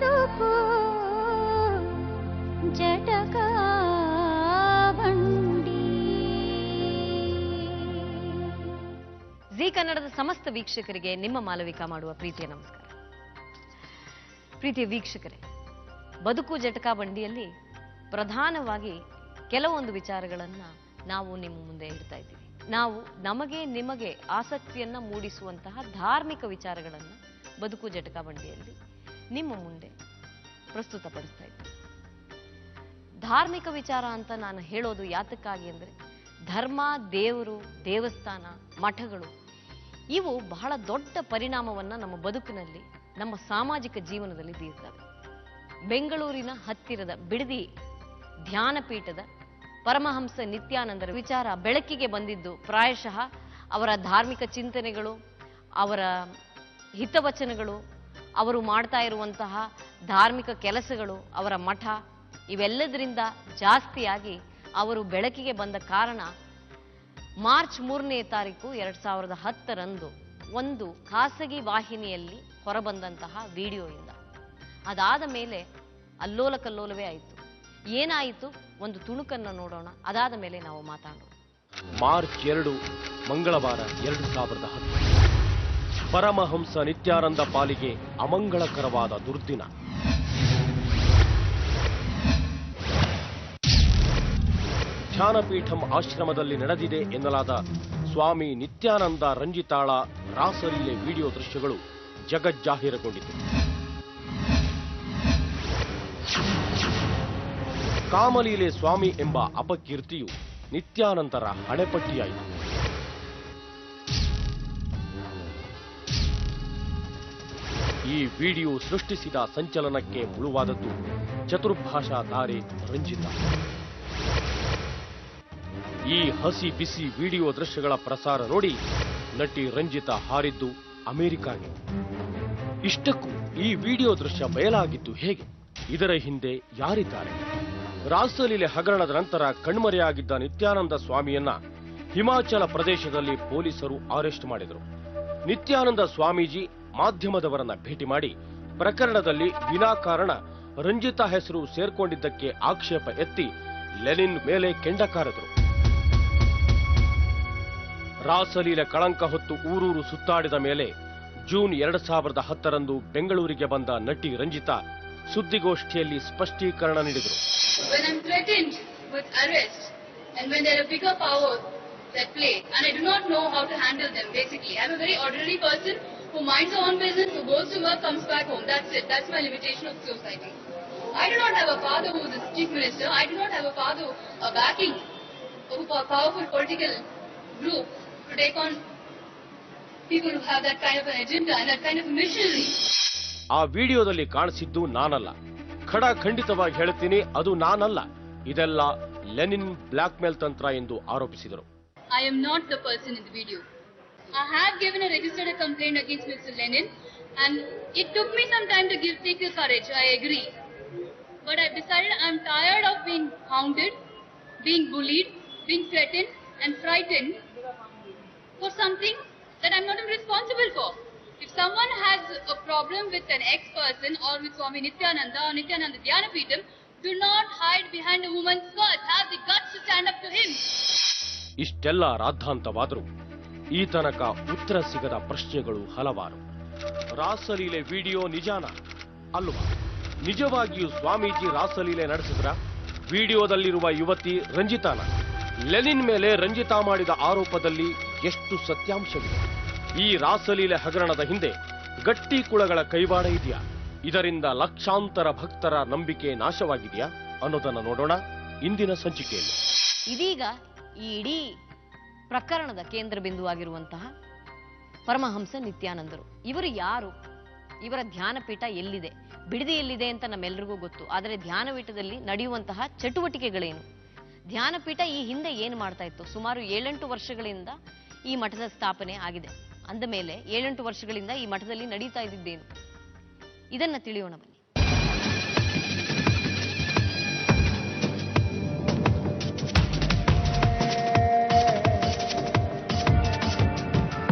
ಬದುಕು ಜಟಕ ಬಂಡಿ. ಜಿ ಕನ್ನಡದ ಸಮಸ್ತ ವೀಕ್ಷಕರಿಗೆ ನಿಮ್ಮ ಮಾಲವಿಕಾ ಮಾಡುವ ಪ್ರೀತಿಯ ನಮಸ್ಕಾರ. ಪ್ರೀತಿಯ ವೀಕ್ಷಕರೇ, ಬದುಕು ಜಟಕಾ ಬಂಡಿಯಲ್ಲಿ ಪ್ರಧಾನವಾಗಿ ಕೆಲವೊಂದು ವಿಚಾರಗಳನ್ನ ನಾವು ನಿಮ್ಮ ಮುಂದೆ ಇಡ್ತಾ ಇದ್ದೀವಿ. ನಾವು ನಮಗೆ ನಿಮಗೆ ಆಸಕ್ತಿಯನ್ನ ಮೂಡಿಸುವಂತಹ ಧಾರ್ಮಿಕ ವಿಚಾರಗಳನ್ನ ಬದುಕು ಜಟಕಾ ಬಂಡಿಯಲ್ಲಿ ನಿಮ್ಮ ಮುಂದೆ ಪ್ರಸ್ತುತಪಡಿಸ್ತಾ ಇದ್ದೀವಿ. ಧಾರ್ಮಿಕ ವಿಚಾರ ಅಂತ ನಾನು ಹೇಳೋದು ಯಾತಕ್ಕಾಗಿ ಅಂದ್ರೆ, ಧರ್ಮ, ದೇವರು, ದೇವಸ್ಥಾನ, ಮಠಗಳು ಇವು ಬಹಳ ದೊಡ್ಡ ಪರಿಣಾಮವನ್ನ ನಮ್ಮ ಬದುಕಿನಲ್ಲಿ, ನಮ್ಮ ಸಾಮಾಜಿಕ ಜೀವನದಲ್ಲಿ ಬೀರ್ತವೆ. ಬೆಂಗಳೂರಿನ ಹತ್ತಿರದ ಬಿಡದಿ ಧ್ಯಾನಪೀಠದ ಪರಮಹಂಸ ನಿತ್ಯಾನಂದರ ವಿಚಾರ ಬೆಳಕಿಗೆ ಬಂದಿದ್ದು ಪ್ರಾಯಶಃ ಅವರ ಧಾರ್ಮಿಕ ಚಿಂತನೆಗಳು, ಅವರ ಹಿತವಚನಗಳು, ಅವರು ಮಾಡ್ತಾ ಇರುವಂತಹ ಧಾರ್ಮಿಕ ಕೆಲಸಗಳು, ಅವರ ಮಠ ಇವೆಲ್ಲದರಿಂದ ಜಾಸ್ತಿಯಾಗಿ ಅವರು ಬೆಳಕಿಗೆ ಬಂದ ಕಾರಣ ಮಾರ್ಚ್ 3ನೇ ತಾರೀಕು 2010ರಂದು ಒಂದು ಖಾಸಗಿ ವಾಹಿನಿಯಲ್ಲಿ ಹೊರಬಂದಂತಹ ವಿಡಿಯೋಯಿಂದ. ಅದಾದ ಮೇಲೆ ಅಲ್ಲೋಲ ಕಲ್ಲೋಲವೇ ಆಯಿತು. ಏನಾಯಿತು ಒಂದು ತುಣುಕನ್ನು ನೋಡೋಣ, ಅದಾದ ಮೇಲೆ ನಾವು ಮಾತಾಡೋಣ. ಮಾರ್ಚ್ 2 ಮಂಗಳವಾರ 2010 ಪರಮಹಂಸ ನಿತ್ಯಾನಂದ ಪಾಲಿಗೆ ಅಮಂಗಳಕರವಾದ ದುರ್ದಿನ. ಧ್ಯಾನಪೀಠಂ ಆಶ್ರಮದಲ್ಲಿ ನಡೆದಿದೆ ಎನ್ನಲಾದ ಸ್ವಾಮಿ ನಿತ್ಯಾನಂದ ರಂಜಿತಾಳ ರಾಸಲೀಲೆ ವಿಡಿಯೋ ದೃಶ್ಯಗಳು ಜಗಜ್ಜಾಹೀರಗೊಂಡಿತು. ಕಾಮಲೀಲೆ ಸ್ವಾಮಿ ಎಂಬ ಅಪಕೀರ್ತಿಯು ನಿತ್ಯಾನಂದರ ಹಣೆಪಟ್ಟಿಯಾಯಿತು. ಈ ವಿಡಿಯೋ ಸೃಷ್ಟಿಸಿದ ಸಂಚಲನಕ್ಕೆ ಮುಳುವಾದದ್ದು ಚತುರ್ಭಾಷಾ ತಾರೆ ರಂಜಿತಾ. ಈ ಹಸಿ ಬಿಸಿ ವಿಡಿಯೋ ದೃಶ್ಯಗಳ ಪ್ರಸಾರ ನೋಡಿ ನಟಿ ರಂಜಿತಾ ಹಾರಿದ್ದು ಅಮೆರಿಕಾಗೆ. ಇಷ್ಟಕ್ಕೂ ಈ ವಿಡಿಯೋ ದೃಶ್ಯ ಬಯಲಾಗಿದ್ದು ಹೇಗೆ? ಇದರ ಹಿಂದೆ ಯಾರಿದ್ದಾರೆ? ರಾಸಲೀಲೆ ಹಗರಣದ ನಂತರ ಕಣ್ಮರೆಯಾಗಿದ್ದ ನಿತ್ಯಾನಂದ ಸ್ವಾಮಿಯನ್ನ ಹಿಮಾಚಲ ಪ್ರದೇಶದಲ್ಲಿ ಪೊಲೀಸರು ಅರೆಸ್ಟ್ ಮಾಡಿದರು. ನಿತ್ಯಾನಂದ ಸ್ವಾಮೀಜಿ ಮಾಧ್ಯಮದವರನ್ನ ಭೇಟಿ ಮಾಡಿ ಪ್ರಕರಣದಲ್ಲಿ ವಿನಾಕಾರಣ ರಂಜಿತಾ ಹೆಸರು ಸೇರ್ಕೊಂಡಿದ್ದಕ್ಕೆ ಆಕ್ಷೇಪ ಎತ್ತಿ ಲೆನಿನ್ ಮೇಲೆ ಕೆಂಡ ಕಾರಿದರು. ರಾಸಲೀಲೆ ಕಳಂಕ ಹೊತ್ತು ಊರೂರು ಸುತ್ತಾಡಿದ ಮೇಲೆ ಜೂನ್ 2010ರಂದು ಬೆಂಗಳೂರಿಗೆ ಬಂದ ನಟಿ ರಂಜಿತಾ ಸುದ್ದಿಗೋಷ್ಠಿಯಲ್ಲಿ ಸ್ಪಷ್ಟೀಕರಣ ನೀಡಿದರು. When I'm threatened with arrest and when there are bigger powers at play and I do not know how to handle them, basically I'm a very ordinary person who minds her own business, who goes to work, comes back home. That's it. That's my limitation of society. I do not have a father who is a chief minister. I do not have a father a backing of a powerful political group to take on people who have that kind of an agenda and that kind of missionary. ಆ ವಿಡಿಯೋದಲ್ಲಿ ಕಾಣಿಸಿದ್ದು ನಾನಲ್ಲ, ಖಂಡಿತವಾಗಿ ಹೇಳ್ತೀನಿ, ಅದು ನಾನಲ್ಲ. ಇದೆಲ್ಲ Lenin black mail ತಂತ್ರ ಎಂದು ಆರೋಪಿಸಿದರು. I am not the person in the video. I have registered a complaint against Mr. Lenin, and it took me some time to take the courage. I agree, but I've decided I'm tired of being hounded, being bullied, being threatened, and frightened for something that I'm not responsible for. If someone has a problem with an ex-person or with Swami Nityananda or Nityananda Dhyanapitham, do not hide behind a woman's skirt. Have the guts to stand up to him. ಇಷ್ಟೆಲ್ಲ ರಾದ್ಧಾಂತವಾದರೂ ಈ ತನಕ ಉತ್ತರ ಸಿಗದ ಪ್ರಶ್ನೆಗಳು ಹಲವಾರು. ರಾಸಲೀಲೆ video ನಿಜಾನ ಅಲ್ವಾ? ನಿಜವಾಗಿಯೂ ಸ್ವಾಮೀಜಿ ರಾಸಲೀಲೆ ನಡೆಸಿದ್ರ? ವಿಡಿಯೋದಲ್ಲಿರುವ ಯುವತಿ ರಂಜಿತಾನ? ಲೆನಿನ್ ಮೇಲೆ ರಂಜಿತಾ ಮಾಡಿದ ಆರೋಪದಲ್ಲಿ ಎಷ್ಟು ಸತ್ಯಾಂಶವಿದೆ? ಈ ರಾಸಲೀಲೆ ಹಗರಣದ ಹಿಂದೆ ಗಟ್ಟಿ ಕುಳಗಳ ಕೈವಾಡ ಇದೆಯಾ? ಇದರಿಂದ ಲಕ್ಷಾಂತರ ಭಕ್ತರ ನಂಬಿಕೆ ನಾಶವಾಗಿದೆಯಾ ಅನ್ನೋದನ್ನು ನೋಡೋಣ ಇಂದಿನ ಸಂಚಿಕೆಯಲ್ಲಿ. ಇದೀಗ ಈ ಇಡೀ ಪ್ರಕರಣದ ಕೇಂದ್ರ ಬಿಂದುವಾಗಿರುವಂತಹ ಪರಮಹಂಸ ನಿತ್ಯಾನಂದರು ಇವರು ಯಾರು? ಇವರ ಧ್ಯಾನಪೀಠ ಎಲ್ಲಿದೆ? ಬಿಡದಿಯಲ್ಲಿದೆ ಅಂತ ನಮ್ಮೆಲ್ಲರಿಗೂ ಗೊತ್ತು. ಆದರೆ ಧ್ಯಾನಪೀಠದಲ್ಲಿ ನಡೆಯುವಂತಹ ಚಟುವಟಿಕೆಗಳೇನು? ಧ್ಯಾನಪೀಠ ಈ ಹಿಂದೆ ಏನು ಮಾಡ್ತಾ ಇತ್ತು? ಸುಮಾರು 7-8 ವರ್ಷಗಳಿಂದ ಈ ಮಠದ ಸ್ಥಾಪನೆ ಆಗಿದೆ. ಅಂದ ಮೇಲೆ 7-8 ವರ್ಷಗಳಿಂದ ಈ ಮಠದಲ್ಲಿ ನಡೀತಾ ಇದ್ದಿದ್ದೇನು? ಇದನ್ನ ತಿಳಿಯೋಣ ಬನ್ನಿ.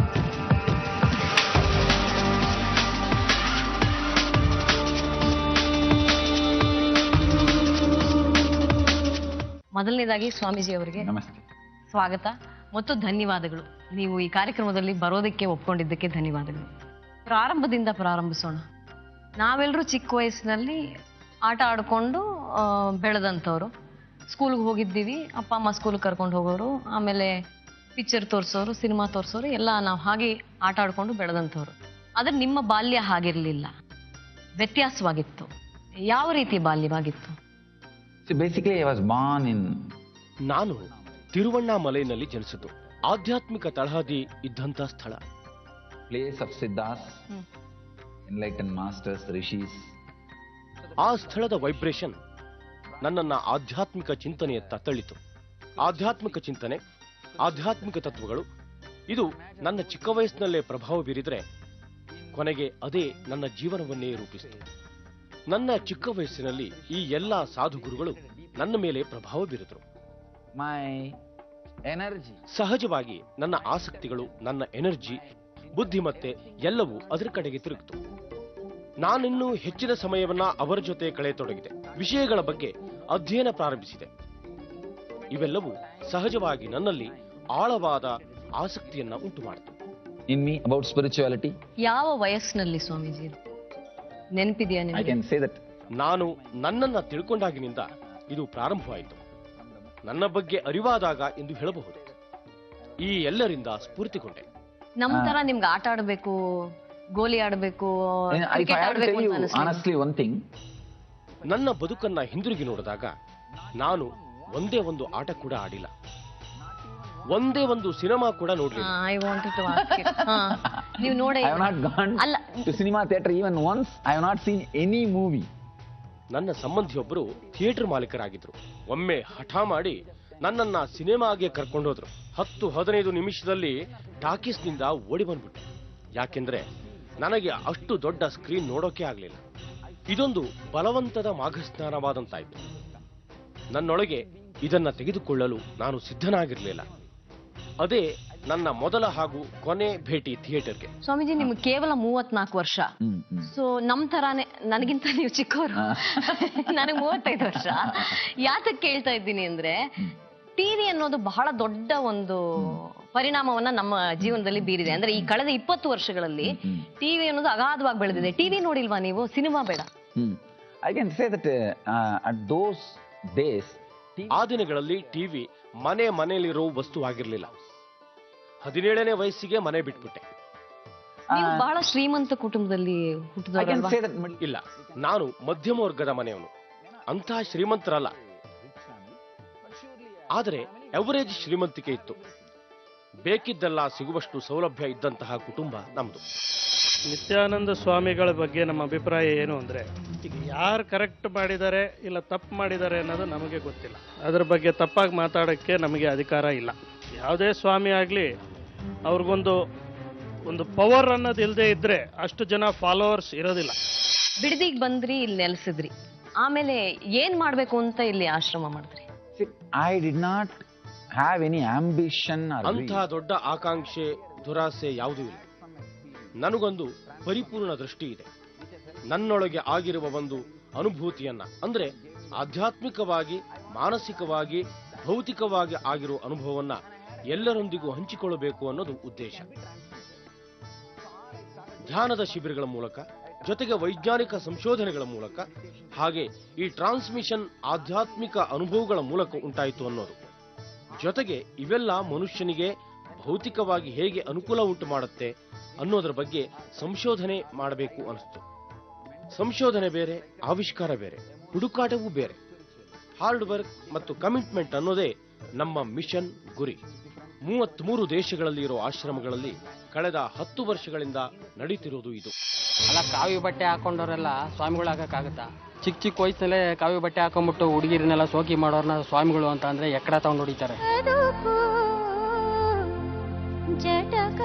ಮೊದಲನೇದಾಗಿ ಸ್ವಾಮೀಜಿ ಅವರಿಗೆ ನಮಸ್ತೆ. ಸ್ವಾಗತ ಮತ್ತು ಧನ್ಯವಾದಗಳು. ನೀವು ಈ ಕಾರ್ಯಕ್ರಮದಲ್ಲಿ ಬರೋದಕ್ಕೆ ಒಪ್ಕೊಂಡಿದ್ದಕ್ಕೆ ಧನ್ಯವಾದಗಳು. ಪ್ರಾರಂಭದಿಂದ ಪ್ರಾರಂಭಿಸೋಣ. ನಾವೆಲ್ಲರೂ ಚಿಕ್ಕ ವಯಸ್ಸಿನಲ್ಲಿ ಆಟ ಆಡ್ಕೊಂಡು ಬೆಳೆದಂಥವ್ರು. ಸ್ಕೂಲ್ಗೆ ಹೋಗಿದ್ದೀವಿ, ಅಪ್ಪ ಅಮ್ಮ ಸ್ಕೂಲ್ಗೆ ಕರ್ಕೊಂಡು ಹೋಗೋರು, ಆಮೇಲೆ ಪಿಕ್ಚರ್ ತೋರಿಸೋರು, ಸಿನಿಮಾ ತೋರಿಸೋರು, ಎಲ್ಲ ನಾವು ಹಾಗೆ ಆಟ ಆಡ್ಕೊಂಡು ಬೆಳೆದಂಥವ್ರು. ಆದರೆ ನಿಮ್ಮ ಬಾಲ್ಯ ಹಾಗಿರಲಿಲ್ಲ, ವ್ಯತ್ಯಾಸವಾಗಿತ್ತು. ಯಾವ ರೀತಿ ಬಾಲ್ಯವಾಗಿತ್ತು? So basically I was born in ನಾನು ತಿರುವಣ್ಣಾಮಲೈನಲ್ಲಿ ಜನಿಸಿದ್ದು. ಆಧ್ಯಾತ್ಮಿಕ ತಳಹದಿ ಇದ್ದಂಥ ಸ್ಥಳ. place of Siddhas, enlightened masters, rishis. ಆ ಸ್ಥಳದ ವೈಬ್ರೇಷನ್ ನನ್ನನ್ನ ಆಧ್ಯಾತ್ಮಿಕ ಚಿಂತನೆಯತ್ತ ತಳ್ಳಿತು. ಆಧ್ಯಾತ್ಮಿಕ ಚಿಂತನೆ, ಆಧ್ಯಾತ್ಮಿಕ ತತ್ವಗಳು ಇದು ನನ್ನ ಚಿಕ್ಕ ವಯಸ್ಸಿನಲ್ಲೇ ಪ್ರಭಾವ ಬೀರಿದ್ರೆ ಕೊನೆಗೆ ಅದೇ ನನ್ನ ಜೀವನವನ್ನೇ ರೂಪಿಸಿತು. ನನ್ನ ಚಿಕ್ಕ ವಯಸ್ಸಿನಲ್ಲಿ ಈ ಎಲ್ಲಾ ಸಾಧುಗುರುಗಳು ನನ್ನ ಮೇಲೆ ಪ್ರಭಾವ ಬೀರಿದ್ರು. My energy. ಸಹಜವಾಗಿ ನನ್ನ ಆಸಕ್ತಿಗಳು, ನನ್ನ ಎನರ್ಜಿ, ಬುದ್ಧಿಮತ್ತೆ ಎಲ್ಲವೂ ಅದರ ಕಡೆಗೆ ತಿರುಗಿತು. ನಾನಿನ್ನೂ ಹೆಚ್ಚಿನ ಸಮಯವನ್ನ ಅವರ ಜೊತೆ ಕಳೆಯತೊಡಗಿದೆ. ವಿಷಯಗಳ ಬಗ್ಗೆ ಅಧ್ಯಯನ ಪ್ರಾರಂಭಿಸಿದೆ. ಇವೆಲ್ಲವೂ ಸಹಜವಾಗಿ ನನ್ನಲ್ಲಿ ಆಳವಾದ ಆಸಕ್ತಿಯನ್ನ ಉಂಟು ಮಾಡಿತು. In me about spirituality. ಯಾವ ವಯಸ್ಸಿನಲ್ಲಿ ಸ್ವಾಮೀಜಿ ಇದು? ನೆನಪಿದೆಯಾ I ನಿಮಗೆ? can say that ನಾನು ನನ್ನನ್ನ ತಿಳ್ಕೊಂಡಾಗಿನಿಂದ ಇದು ಪ್ರಾರಂಭವಾಯಿತು. ನನ್ನ ಬಗ್ಗೆ ಅರಿವಾದಾಗ ಎಂದು ಹೇಳಬಹುದು. ಈ ಎಲ್ಲರಿಂದ ಸ್ಫೂರ್ತಿಗೊಂಡೆ. ನಮ್ಮ ತರ ನಿಮ್ಗೆ ಆಟ ಆಡಬೇಕು, ಗೋಲಿ ಆಡಬೇಕು, if I have to tell you honestly one thing, ನನ್ನ ಬದುಕನ್ನ ಹಿಂದಿರುಗಿ ನೋಡಿದಾಗ ನಾನು ಒಂದೇ ಒಂದು ಆಟ ಕೂಡ ಆಡಿಲ್ಲ, ಒಂದೇ ಒಂದು ಸಿನಿಮಾ ಕೂಡ ನೋಡ್ಲಿಲ್ಲ. I wanted to ask you. ನೀವು ನೋಡಿ, I have not gone ಅಲ್ಲ, to cinema theater even once. I have not seen any movie. ನನ್ನ ಸಂಬಂಧಿಯೊಬ್ಬರು ಥಿಯೇಟರ್ ಮಾಲೀಕರಾಗಿದ್ರು. ಒಮ್ಮೆ ಹಠ ಮಾಡಿ ನನ್ನನ್ನ ಸಿನಿಮಾಗೆ ಕರ್ಕೊಂಡೋದ್ರು. 10-15 ನಿಮಿಷದಲ್ಲಿ ಟಾಕೀಸ್ನಿಂದ ಓಡಿ ಬಂದ್ಬಿಟ್ಟೆ. ಯಾಕೆಂದ್ರೆ ನನಗೆ ಅಷ್ಟು ದೊಡ್ಡ ಸ್ಕ್ರೀನ್ ನೋಡೋಕೆ ಆಗ್ಲಿಲ್ಲ. ಇದೊಂದು ಬಲವಂತದ ಮಾಘಸ್ನಾನವಾದಂತಾಯ್ತು. ನನ್ನೊಳಗೆ ಇದನ್ನ ತೆಗೆದುಕೊಳ್ಳಲು ನಾನು ಸಿದ್ಧನಾಗಿರ್ಲಿಲ್ಲ. ಅದೇ ನನ್ನ ಮೊದಲ ಹಾಗೂ ಕೊನೆ ಭೇಟಿ ಥಿಯೇಟರ್ಗೆ. ಸ್ವಾಮೀಜಿ ನಿಮ್ಗೆ ಕೇವಲ 34 ವರ್ಷ. ಸೊ ನಮ್ ತರಾನೇ, ನನಗಿಂತ ನೀವು ಚಿಕ್ಕವರು. ನನಗೆ 35 ವರ್ಷ. ಯಾತಕ್ಕೆ ಕೇಳ್ತಾ ಇದ್ದೀನಿ ಅಂದ್ರೆ, ಟಿವಿ ಅನ್ನೋದು ಬಹಳ ದೊಡ್ಡ ಒಂದು ಪರಿಣಾಮವನ್ನ ನಮ್ಮ ಜೀವನದಲ್ಲಿ ಬೀರಿದೆ. ಅಂದ್ರೆ ಈ ಕಳೆದ 20 ವರ್ಷಗಳಲ್ಲಿ ಟಿವಿ ಅನ್ನೋದು ಅಗಾಧವಾಗಿ ಬೆಳೆದಿದೆ. ಟಿವಿ ನೋಡಿಲ್ವಾ ನೀವು? ಸಿನಿಮಾ ಬೇಡ. I can say that at those days ಆ ದಿನಗಳಲ್ಲಿ ಟಿವಿ ಮನೆಯಲ್ಲಿರೋ ವಸ್ತುವಾಗಿರ್ಲಿಲ್ಲ. 17ನೇ ವಯಸ್ಸಿಗೆ ಮನೆ ಬಿಟ್ಬಿಟ್ಟೆ. ನೀವು ಬಹಳ ಶ್ರೀಮಂತ ಕುಟುಂಬದಲ್ಲಿ I can ಹುಟ್ಟಿದವರಲ್ವಾ? say that ಇಲ್ಲ, ನಾನು ಮಧ್ಯಮ ವರ್ಗದ ಮನೆಯವನು. ಅಂತಹ ಶ್ರೀಮಂತರಲ್ಲ, ಆದರೆ ಎವರೇಜ್ ಶ್ರೀಮಂತಿಕೆ ಇತ್ತು. ಬೇಕಿದ್ದೆಲ್ಲ ಸಿಗುವಷ್ಟು ಸೌಲಭ್ಯ ಇದ್ದಂತಹ ಕುಟುಂಬ ನಮ್ದು. ನಿತ್ಯಾನಂದ ಸ್ವಾಮಿಗಳ ಬಗ್ಗೆ ನಮ್ಮ ಅಭಿಪ್ರಾಯ ಏನು ಅಂದರೆ, ಈಗ ಯಾರು ಕರೆಕ್ಟ್ ಮಾಡಿದ್ದಾರೆ ಇಲ್ಲ ತಪ್ಪು ಮಾಡಿದ್ದಾರೆ ಅನ್ನೋದು ನಮಗೆ ಗೊತ್ತಿಲ್ಲ. ಅದರ ಬಗ್ಗೆ ತಪ್ಪಾಗಿ ಮಾತಾಡೋಕ್ಕೆ ನಮಗೆ ಅಧಿಕಾರ ಇಲ್ಲ. ಯಾವುದೇ ಸ್ವಾಮಿ ಆಗಲಿ ಅವ್ರಿಗೊಂದು ಪವರ್ ಅನ್ನೋದು ಇಲ್ಲದೆ ಇದ್ದರೆ ಅಷ್ಟು ಜನ ಫಾಲೋವರ್ಸ್ ಇರೋದಿಲ್ಲ. ಬಿಡದಿಗೆ ಬಂದ್ರಿ, ಇಲ್ಲಿ ನೆಲೆಸಿದ್ರಿ, ಆಮೇಲೆ ಏನ್ ಮಾಡ್ಬೇಕು ಅಂತ ಇಲ್ಲಿ ಆಶ್ರಮ ಮಾಡಿದ್ರಿ? I did not have any ambition or ಅಂತಹ ದೊಡ್ಡ ಆಕಾಂಕ್ಷೆ, ದುರಾಸೆ ಯಾವುದೂ ಇಲ್ಲ. ನನಗೊಂದು ಪರಿಪೂರ್ಣ ದೃಷ್ಟಿ ಇದೆ. ನನ್ನೊಳಗೆ ಆಗಿರುವ ಒಂದು ಅನುಭೂತಿಯನ್ನ, ಅಂದ್ರೆ ಆಧ್ಯಾತ್ಮಿಕವಾಗಿ, ಮಾನಸಿಕವಾಗಿ, ಭೌತಿಕವಾಗಿ ಆಗಿರುವ ಅನುಭವವನ್ನ ಎಲ್ಲರೊಂದಿಗೂ ಹಂಚಿಕೊಳ್ಳಬೇಕು ಅನ್ನೋದು ಉದ್ದೇಶ. ಧ್ಯಾನದ ಶಿಬಿರಗಳ ಮೂಲಕ, ಜೊತೆಗೆ ವೈಜ್ಞಾನಿಕ ಸಂಶೋಧನೆಗಳ ಮೂಲಕ, ಹಾಗೆ ಈ ಟ್ರಾನ್ಸ್ಮಿಷನ್ ಆಧ್ಯಾತ್ಮಿಕ ಅನುಭವಗಳ ಮೂಲಕ ಉಂಟಾಯಿತು ಅನ್ನೋದು. ಜೊತೆಗೆ ಇವೆಲ್ಲ ಮನುಷ್ಯನಿಗೆ ಭೌತಿಕವಾಗಿ ಹೇಗೆ ಅನುಕೂಲ ಉಂಟು ಮಾಡುತ್ತೆ ಅನ್ನೋದರ ಬಗ್ಗೆ ಸಂಶೋಧನೆ ಮಾಡಬೇಕು ಅನಿಸ್ತು. ಸಂಶೋಧನೆ ಬೇರೆ, ಆವಿಷ್ಕಾರ ಬೇರೆ, ಹುಡುಕಾಟವೂ ಬೇರೆ. ಹಾರ್ಡ್ ವರ್ಕ್ ಮತ್ತು ಕಮಿಟ್ಮೆಂಟ್ ಅನ್ನೋದೇ ನಮ್ಮ ಮಿಷನ್ ಗುರಿ. 33 ದೇಶಗಳಲ್ಲಿ ಇರೋ ಆಶ್ರಮಗಳಲ್ಲಿ ಕಳೆದ 10 ವರ್ಷಗಳಿಂದ ನಡೀತಿರೋದು ಇದು. ಅಲ್ಲ, ಕಾವಿ ಬಟ್ಟೆ ಹಾಕೊಂಡವರೆಲ್ಲ ಸ್ವಾಮಿಗಳು ಆಗಕ್ಕಾಗತ್ತಾ? ಚಿಕ್ಕ ವಯಸ್ಸಲ್ಲೇ ಕಾವಿ ಬಟ್ಟೆ ಹಾಕೊಂಡ್ಬಿಟ್ಟು ಹುಡುಗಿರನ್ನೆಲ್ಲ ಸೋಕಿ ಮಾಡೋರ್ನ ಸ್ವಾಮಿಗಳು ಅಂತ ಅಂದ್ರೆ ಎಕ್ಕಡ ತಗೊಂಡು ಹೊಡಿತಾರೆ. ಜಟಕ